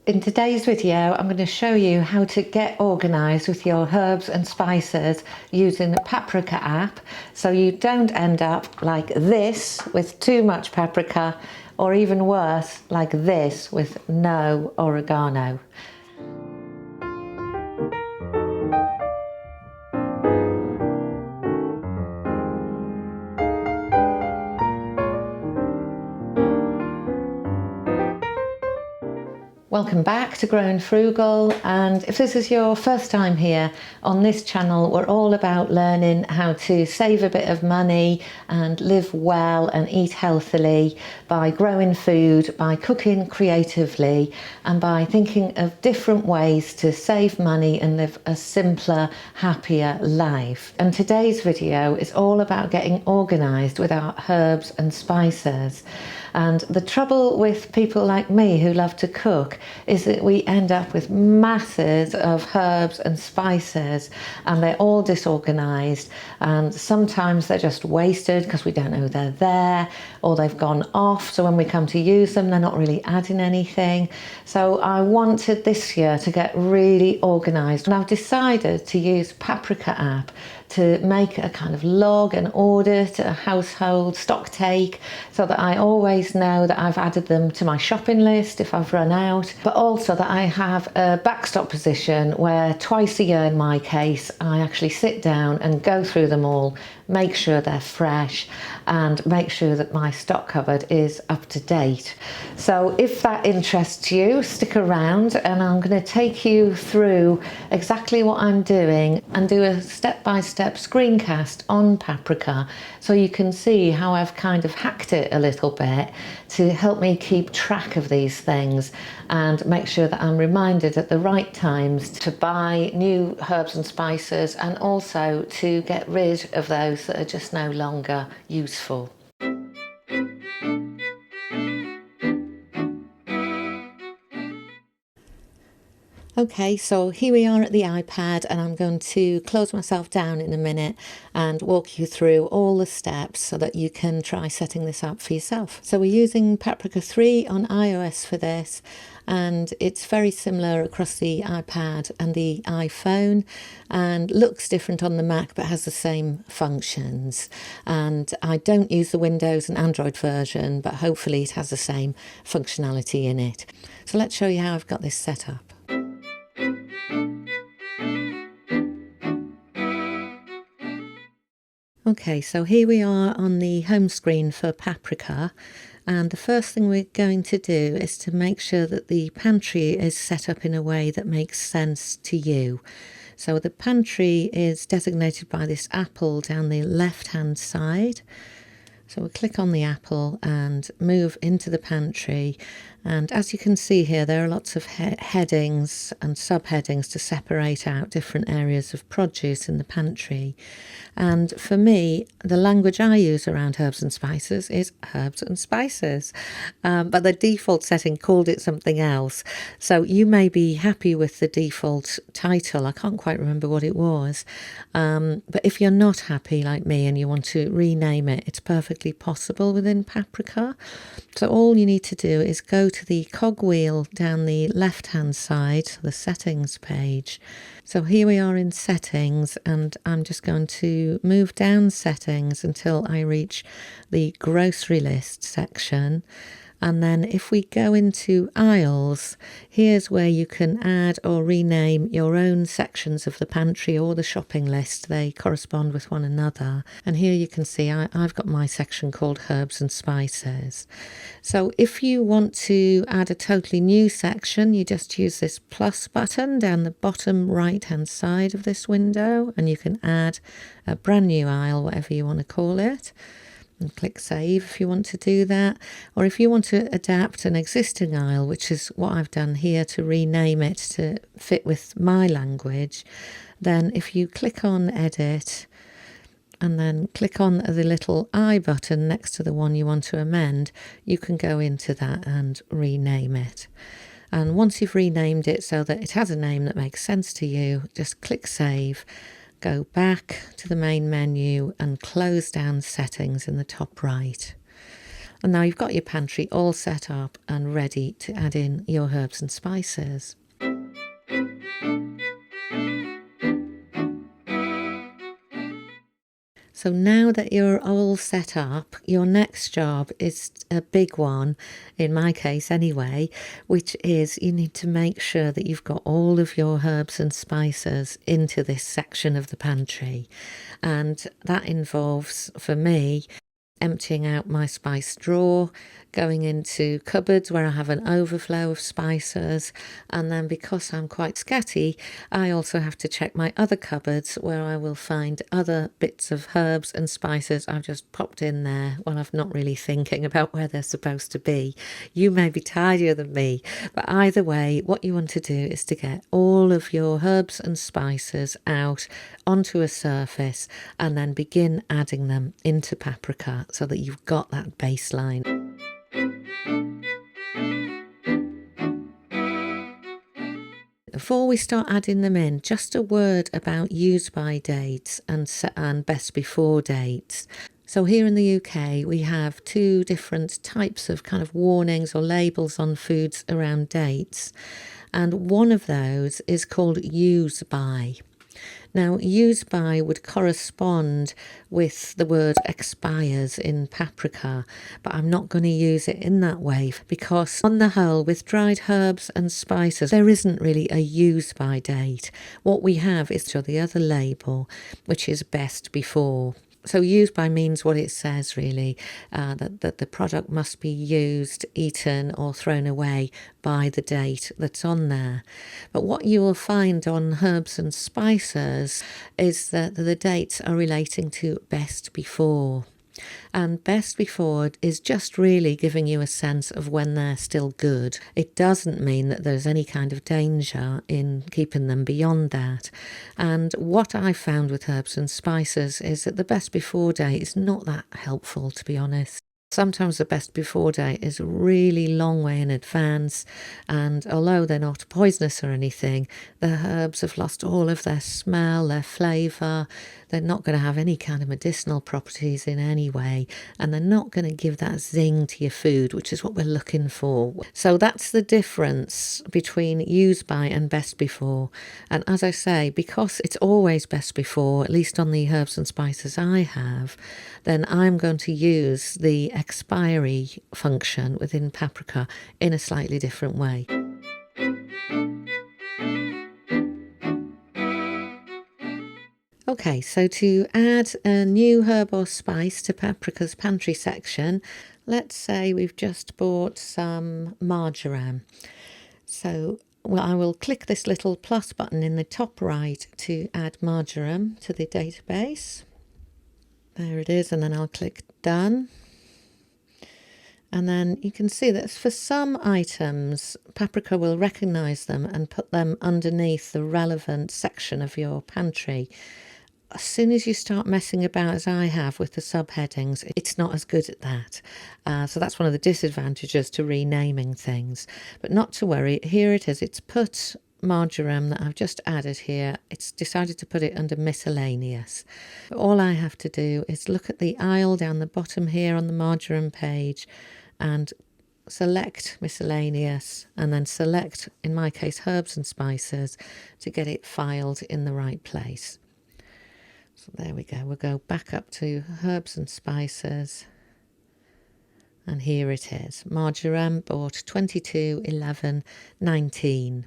In today's video, I'm going to show you how to get organised with your herbs and spices using the Paprika app so you don't end up like this with too much paprika, or even worse, like this with no oregano. Welcome back to Growing Frugal, and if this is your first time here on this channel, we're all about learning how to save a bit of money and live well and eat healthily by growing food, by cooking creatively, and by thinking of different ways to save money and live a simpler, happier life. And today's video is all about getting organised with our herbs and spices. And the trouble with people like me who love to cook is that we end up with masses of herbs and spices, and they're all disorganized, and sometimes they're just wasted because we don't know they're there, or they've gone off, so when we come to use them they're not really adding anything. So I wanted this year to get really organized, and I've decided to use Paprika app to make a kind of log, an audit, a household stock take, so that I always know that I've added them to my shopping list if I've run out, but also that I have a backstop position where twice a year in my case I actually sit down and go through them all, make sure they're fresh, and make sure that my stock cupboard is up to date. So if that interests you, stick around and I'm going to take you through exactly what I'm doing and do a step-by-step screencast on Paprika so you can see how I've kind of hacked it a little bit to help me keep track of these things and make sure that I'm reminded at the right times to buy new herbs and spices, and also to get rid of those that are just no longer useful. Okay, so here we are at the iPad, and I'm going to close myself down in a minute and walk you through all the steps so that you can try setting this up for yourself. So we're using Paprika 3 on iOS for this, and it's very similar across the iPad and the iPhone, and looks different on the Mac but has the same functions. And I don't use the Windows and Android version, but hopefully it has the same functionality in it. So let's show you how I've got this set up. Okay, so here we are on the home screen for Paprika, and the first thing we're going to do is to make sure that the pantry is set up in a way that makes sense to you. So the pantry is designated by this apple down the left-hand side. So we'll click on the apple and move into the pantry, and as you can see here there are lots of headings and subheadings to separate out different areas of produce in the pantry. And for me, the language I use around herbs and spices is herbs and spices, but the default setting called it something else. So you may be happy with the default title, I can't quite remember what it was, but if you're not happy like me and you want to rename it, it's perfectly possible within Paprika. So all you need to do is go to the cogwheel down the left hand side, the settings page. So here we are in settings, and I'm just going to move down settings until I reach the grocery list section. And then if we go into aisles, here's where you can add or rename your own sections of the pantry or the shopping list. They correspond with one another. And here you can see I've got my section called herbs and spices. So if you want to add a totally new section, you just use this plus button down the bottom right hand side of this window, and you can add a brand new aisle, whatever you want to call it. And click save if you want to do that, or if you want to adapt an existing aisle, which is what I've done here to rename it to fit with my language, then if you click on edit and then click on the little I button next to the one you want to amend, you can go into that and rename it. And once you've renamed it so that it has a name that makes sense to you, just click save, go back to the main menu and close down settings in the top right. And now you've got your pantry all set up and ready to add in your herbs and spices. So now that you're all set up, your next job is a big one, in my case anyway, which is you need to make sure that you've got all of your herbs and spices into this section of the pantry. And that involves, for me, emptying out my spice drawer, going into cupboards where I have an overflow of spices, and then because I'm quite scatty, I also have to check my other cupboards where I will find other bits of herbs and spices I've just popped in there while I'm not really thinking about where they're supposed to be. You may be tidier than me, but either way, what you want to do is to get all of your herbs and spices out onto a surface and then begin adding them into Paprika so that you've got that baseline. Before we start adding them in, just a word about use by dates and best before dates. So here in the UK, we have two different types of kind of warnings or labels on foods around dates. And one of those is called use by. Now, use by would correspond with the word expires in Paprika, but I'm not going to use it in that way because on the whole, with dried herbs and spices, there isn't really a use by date. What we have is the other label, which is best before. So use by means what it says really, that the product must be used, eaten or thrown away by the date that's on there. But what you will find on herbs and spices is that the dates are relating to best before. And best before is just really giving you a sense of when they're still good. It doesn't mean that there's any kind of danger in keeping them beyond that. And what I found with herbs and spices is that the best before date is not that helpful, to be honest. Sometimes the best before date is a really long way in advance, and although they're not poisonous or anything, the herbs have lost all of their smell, their flavour. They're not going to have any kind of medicinal properties in any way, and they're not going to give that zing to your food, which is what we're looking for. So that's the difference between use by and best before. And as I say, because it's always best before, at least on the herbs and spices I have, then I'm going to use the expiry function within Paprika in a slightly different way. Okay, so to add a new herb or spice to Paprika's pantry section, let's say we've just bought some marjoram. So I will click this little plus button in the top right to add marjoram to the database. There it is, and then I'll click done. And then you can see that for some items, Paprika will recognise them and put them underneath the relevant section of your pantry. As soon as you start messing about, as I have, with the subheadings, it's not as good at that. So that's one of the disadvantages to renaming things. But not to worry, here it is. It's put marjoram that I've just added here. It's decided to put it under miscellaneous. All I have to do is look at the aisle down the bottom here on the marjoram page and select miscellaneous, and then select, in my case, herbs and spices to get it filed in the right place. So there we go. We'll go back up to herbs and spices. And here it is. Marjoram, bought 22/11/19.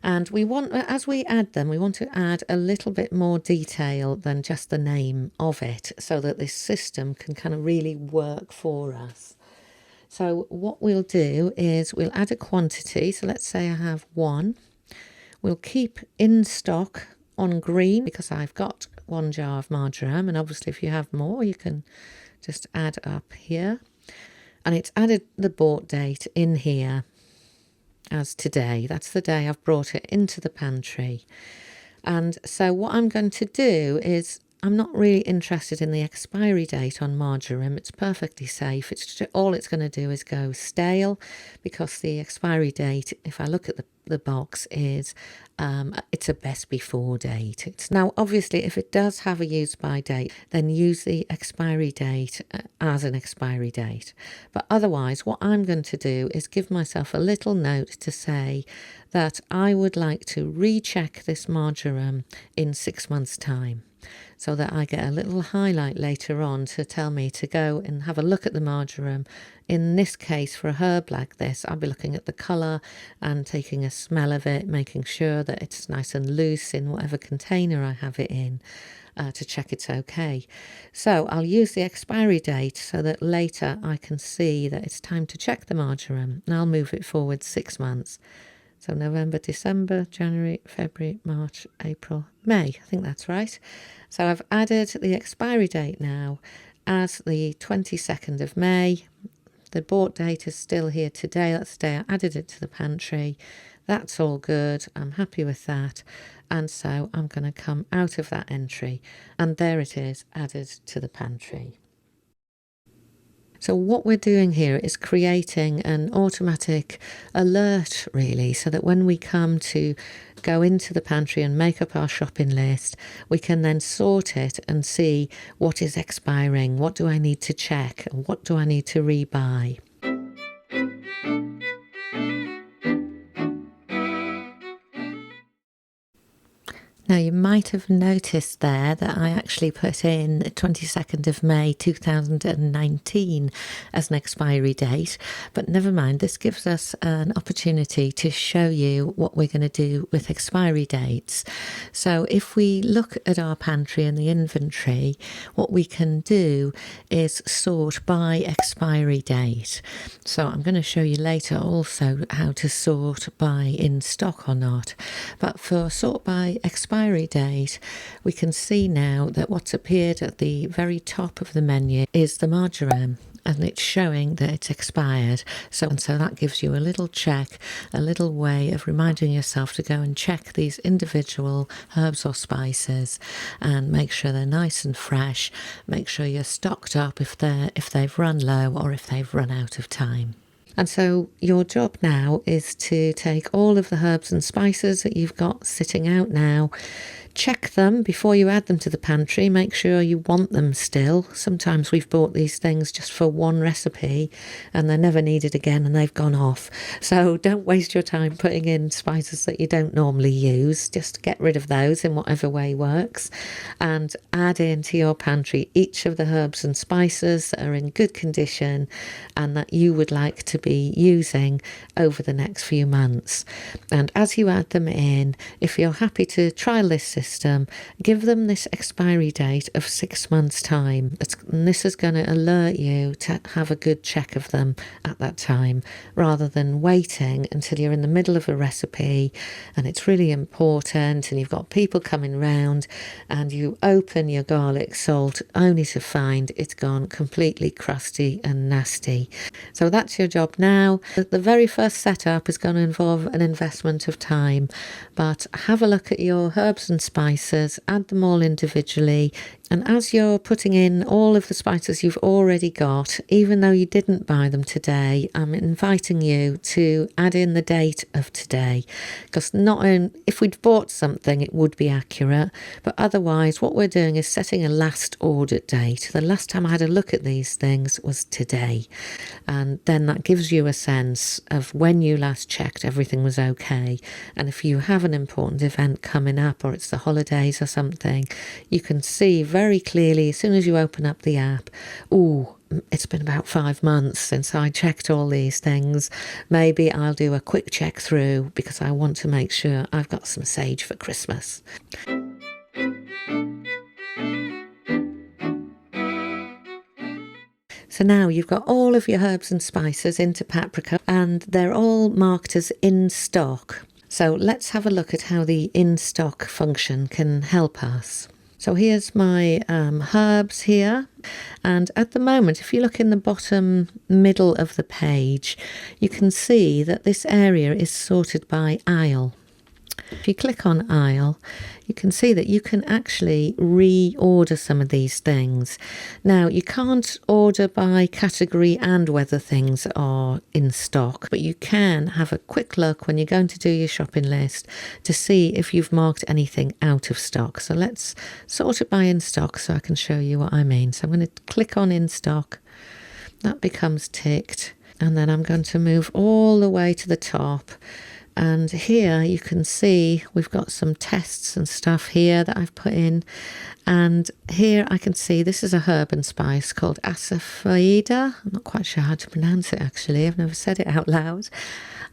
And we want, as we add them, we want to add a little bit more detail than just the name of it so that this system can kind of really work for us. So what we'll do is we'll add a quantity. So let's say I have 1. We'll keep in stock on green because I've got 1 jar of marjoram, and obviously if you have more you can just add up here. And it's added the bought date in here as today. That's the day I've brought it into the pantry. And so what I'm going to do is I'm not really interested in the expiry date on marjoram. It's perfectly safe. All it's going to do is go stale, because the expiry date, if I look at the box, is it's a best before date. Now obviously if it does have a use by date, then use the expiry date as an expiry date. But otherwise what I'm going to do is give myself a little note to say that I would like to recheck this marjoram in 6 months' time, so that I get a little highlight later on to tell me to go and have a look at the marjoram. In this case, for a herb like this, I'll be looking at the colour and taking a smell of it, making sure that it's nice and loose in whatever container I have it in, to check it's okay. So I'll use the expiry date so that later I can see that it's time to check the marjoram, and I'll move it forward 6 months. So November, December, January, February, March, April, May. I think that's right. So I've added the expiry date now as the 22nd of May. The bought date is still here today. That's the day I added it to the pantry. That's all good. I'm happy with that. And so I'm going to come out of that entry. And there it is, added to the pantry. So what we're doing here is creating an automatic alert, really, so that when we come to go into the pantry and make up our shopping list, we can then sort it and see what is expiring, what do I need to check, and what do I need to rebuy. Now you might have noticed there that I actually put in the 22nd of May 2019 as an expiry date, but never mind, this gives us an opportunity to show you what we're going to do with expiry dates. So if we look at our pantry and the inventory, what we can do is sort by expiry date. So I'm going to show you later also how to sort by in stock or not, but for sort by expiry date, we can see now that what's appeared at the very top of the menu is the marjoram, and it's showing that it's expired. So that gives you a little check, a little way of reminding yourself to go and check these individual herbs or spices and make sure they're nice and fresh. Make sure you're stocked up if they've run low or if they've run out of time. And so your job now is to take all of the herbs and spices that you've got sitting out now, check them before you add them to the pantry, make sure you want them still. Sometimes we've bought these things just for one recipe and they're never needed again and they've gone off. So don't waste your time putting in spices that you don't normally use. Just get rid of those in whatever way works, and add into your pantry each of the herbs and spices that are in good condition and that you would like to be using over the next few months. And as you add them in, if you're happy to trial this system, give them this expiry date of 6 months' time. And this is going to alert you to have a good check of them at that time, rather than waiting until you're in the middle of a recipe and it's really important and you've got people coming round and you open your garlic salt only to find it's gone completely crusty and nasty. So that's your job now. The very first setup is going to involve an investment of time, but have a look at your herbs and spices, add them all individually, and as you're putting in all of the spices you've already got, even though you didn't buy them today, I'm inviting you to add in the date of today, because if we'd bought something it would be accurate, but otherwise what we're doing is setting a last audit date. The last time I had a look at these things was today, and then that gives you a sense of when you last checked everything was okay. And if you have an important event coming up or it's the holidays or something, you can see very clearly as soon as you open up the app, it's been about 5 months since I checked all these things. Maybe I'll do a quick check through because I want to make sure I've got some sage for Christmas. So now you've got all of your herbs and spices into Paprika and they're all marked as in stock. So let's have a look at how the in stock function can help us. So here's my herbs here, and at the moment if you look in the bottom middle of the page you can see that this area is sorted by aisle. If you click on aisle, you can see that you can actually reorder some of these things. Now, you can't order by category and whether things are in stock, but you can have a quick look when you're going to do your shopping list to see if you've marked anything out of stock. So let's sort it by in stock so I can show you what I mean. So I'm going to click on in stock. That becomes ticked. And then I'm going to move all the way to the top. And here you can see we've got some tests and stuff here that I've put in. And here I can see this is a herb and spice called asafoetida. I'm not quite sure how to pronounce it actually. I've never said it out loud.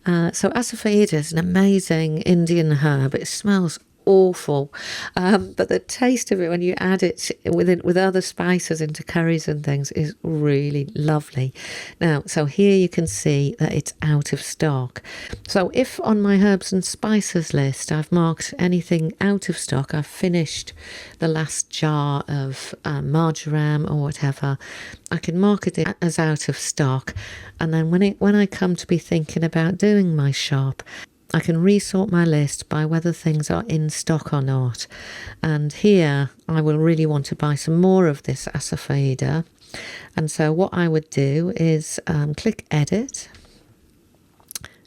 So asafoetida is an amazing Indian herb. It smells awful, but the taste of it when you add it with other spices into curries and things is really lovely. Now, so here you can see that it's out of stock. So if on my herbs and spices list I've marked anything out of stock, I've finished the last jar of marjoram or whatever, I can mark it as out of stock, and then when I come to be thinking about doing my shop, I can resort my list by whether things are in stock or not. And here I will really want to buy some more of this asafoetida. And so what I would do is click edit,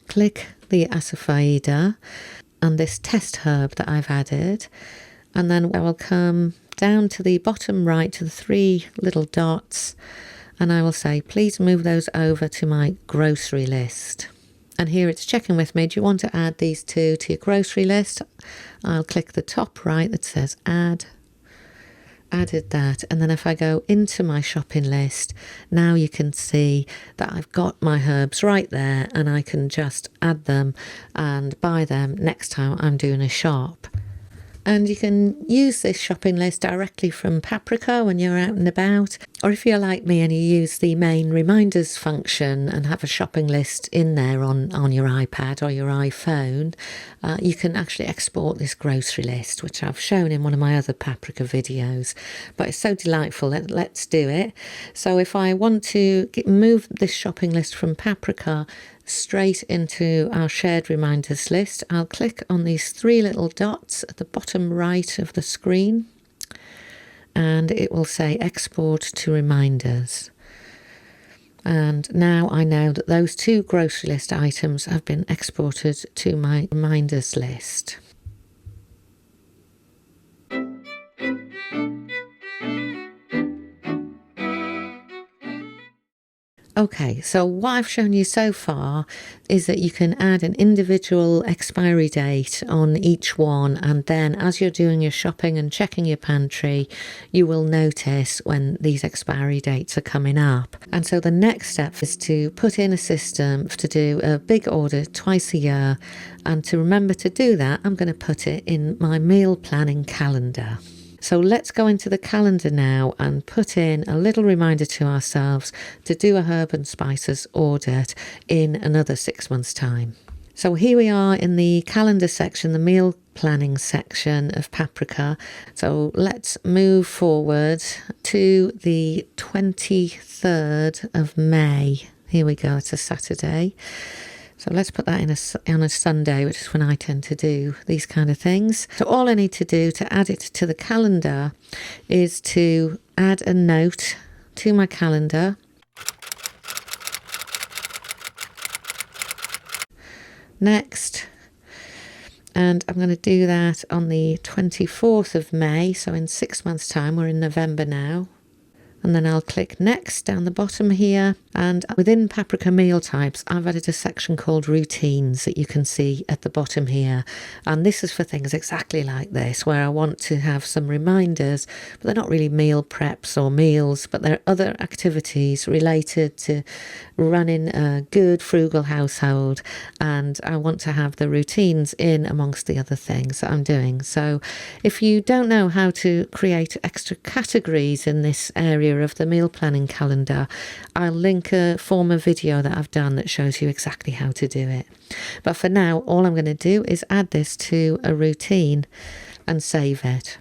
click the asafoetida and this test herb that I've added. And then I will come down to the bottom right to the 3 little dots. And I will say, please move those over to my grocery list. And here it's checking with me, do you want to add these two to your grocery list? I'll click the top right that says add, added that. And then if I go into my shopping list, now you can see that I've got my herbs right there and I can just add them and buy them next time I'm doing a shop. And you can use this shopping list directly from Paprika when you're out and about. Or if you're like me and you use the main reminders function and have a shopping list in there on your iPad or your iPhone, you can actually export this grocery list, which I've shown in one of my other Paprika videos. But it's so delightful. Let's do it. So if I want to move this shopping list from Paprika straight into our shared reminders list, I'll click on these 3 little dots at the bottom right of the screen and it will say export to reminders. And now I know that those 2 grocery list items have been exported to my reminders list. Okay, so what I've shown you so far is that you can add an individual expiry date on each one, and then as you're doing your shopping and checking your pantry, you will notice when these expiry dates are coming up. And so the next step is to put in a system to do a big order twice a year, and to remember to do that, I'm going to put it in my meal planning calendar. So let's go into the calendar now and put in a little reminder to ourselves to do a herb and spices audit in another 6 months' time. So here we are in the calendar section, the meal planning section of Paprika. So let's move forward to the 23rd of May. Here we go, it's a Saturday. So let's put that on a Sunday, which is when I tend to do these kind of things. So all I need to do to add it to the calendar is to add a note to my calendar. Next. And I'm going to do that on the 24th of May. So in 6 months' time, we're in November now. And then I'll click next down the bottom here, and within Paprika meal types I've added a section called routines that you can see at the bottom here, and this is for things exactly like this where I want to have some reminders, but they're not really meal preps or meals, but they're other activities related to running a good frugal household, and I want to have the routines in amongst the other things that I'm doing. So if you don't know how to create extra categories in this area of the meal planning calendar, I'll link a former video that I've done that shows you exactly how to do it. But for now, all I'm going to do is add this to a routine and save it.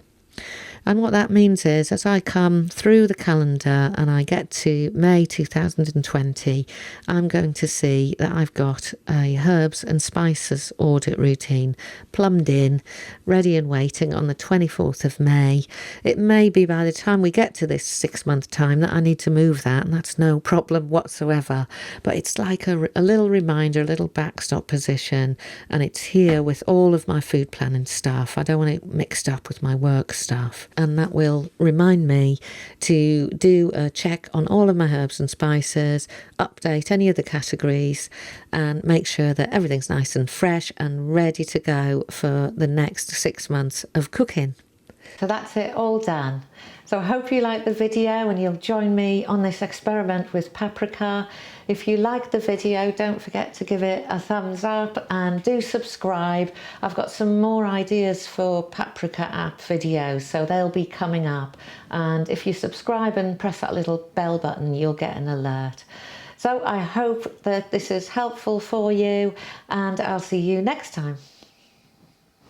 And what that means is, as I come through the calendar and I get to May 2020, I'm going to see that I've got a herbs and spices audit routine plumbed in, ready and waiting on the 24th of May. It may be by the time we get to this 6-month time that I need to move that, and that's no problem whatsoever. But it's like a little reminder, a little backstop position, and it's here with all of my food planning stuff. I don't want it mixed up with my work stuff, and that will remind me to do a check on all of my herbs and spices, update any of the categories, and make sure that everything's nice and fresh and ready to go for the next 6 months of cooking. So that's it, all done. So I hope you like the video and you'll join me on this experiment with paprika. If you like the video, don't forget to give it a thumbs up and do subscribe. I've got some more ideas for Paprika app videos, so they'll be coming up. And if you subscribe and press that little bell button, you'll get an alert. So I hope that this is helpful for you, and I'll see you next time.